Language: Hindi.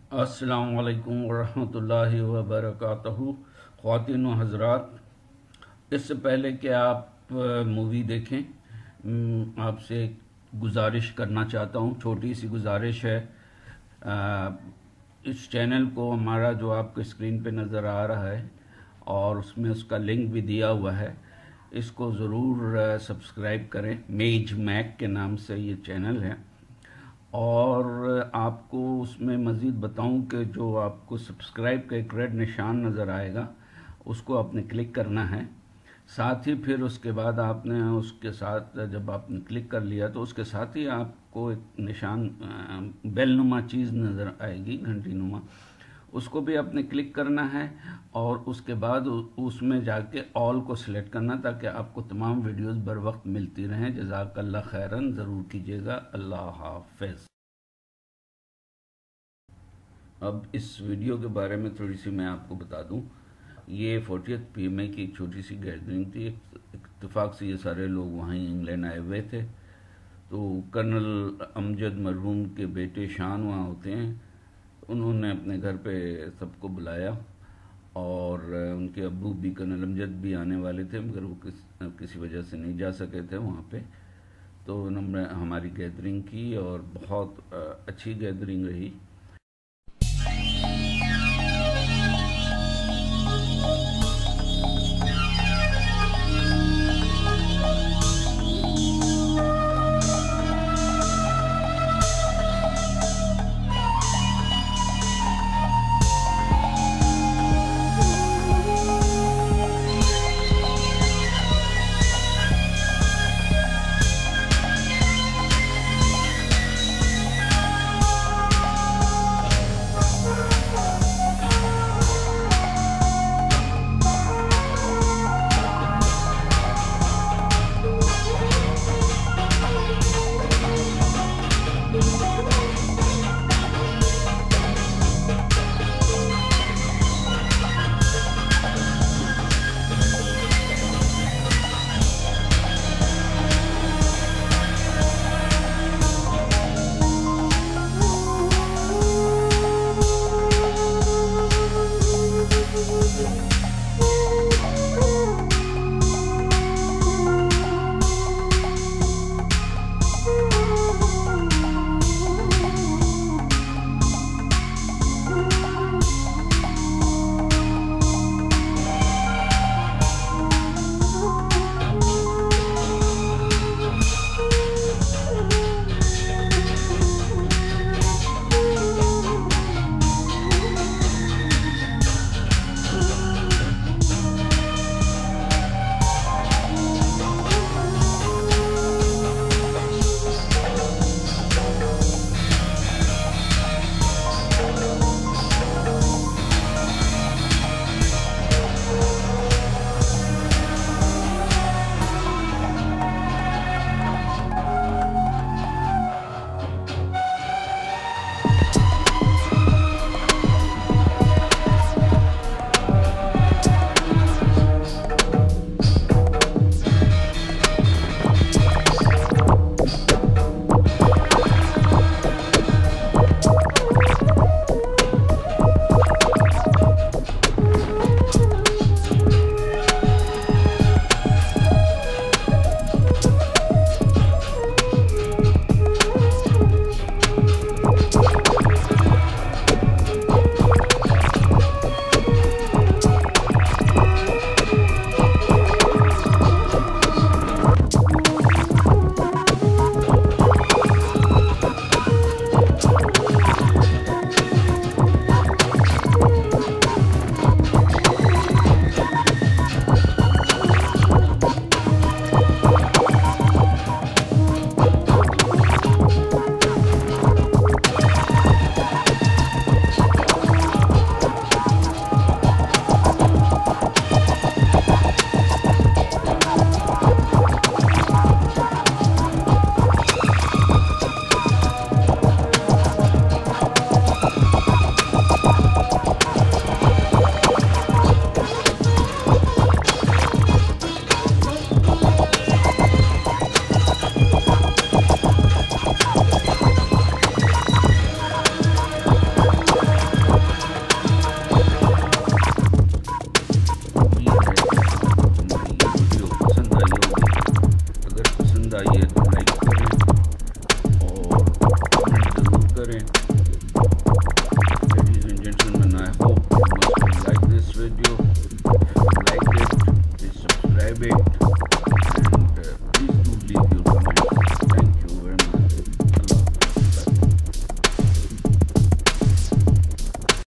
अस्सलाम वालेकुम वरहमतुल्लाहि वबरकातुहू। ख़वातीन व हज़रात, इससे पहले कि आप मूवी देखें, आपसे गुजारिश करना चाहता हूँ, छोटी सी गुजारिश है। इस चैनल को हमारा जो आपको स्क्रीन पे नज़र आ रहा है और उसमें उसका लिंक भी दिया हुआ है, इसको ज़रूर सब्सक्राइब करें। मेज मैक के नाम से ये चैनल है। और आपको उसमें मज़ीद बताऊं कि जो आपको सब्सक्राइब का एक रेड निशान नज़र आएगा, उसको आपने क्लिक करना है। साथ ही फिर उसके बाद आपने उसके साथ जब आपने क्लिक कर लिया तो उसके साथ ही आपको एक निशान बेल नुमा चीज़ नज़र आएगी, घंटी नुमा, उसको भी आपने क्लिक करना है। और उसके बाद उसमें जाके ऑल को सिलेक्ट करना, ताकि आपको तमाम वीडियोस बर वक्त मिलती रहें। जज़ाकल्लाह खैरन, ज़रूर कीजिएगा। अल्लाह हाफ़िज़। अब इस वीडियो के बारे में थोड़ी सी मैं आपको बता दूं। ये 40th PMA की एक छोटी सी गैदरिंग थी। इत्तेफाक से ये सारे लोग वहीं इंग्लैंड आए हुए थे। तो कर्नल अमजद मरहूम के बेटे शान वहाँ होते हैं, उन्होंने अपने घर पे सबको बुलाया और उनके अब्बू भी, कर्नल अमजद भी आने वाले थे, मगर वो किसी वजह से नहीं जा सके थे वहाँ पे। तो उन्होंने हमारी गैदरिंग की और बहुत अच्छी गैदरिंग रही। Subscribe it.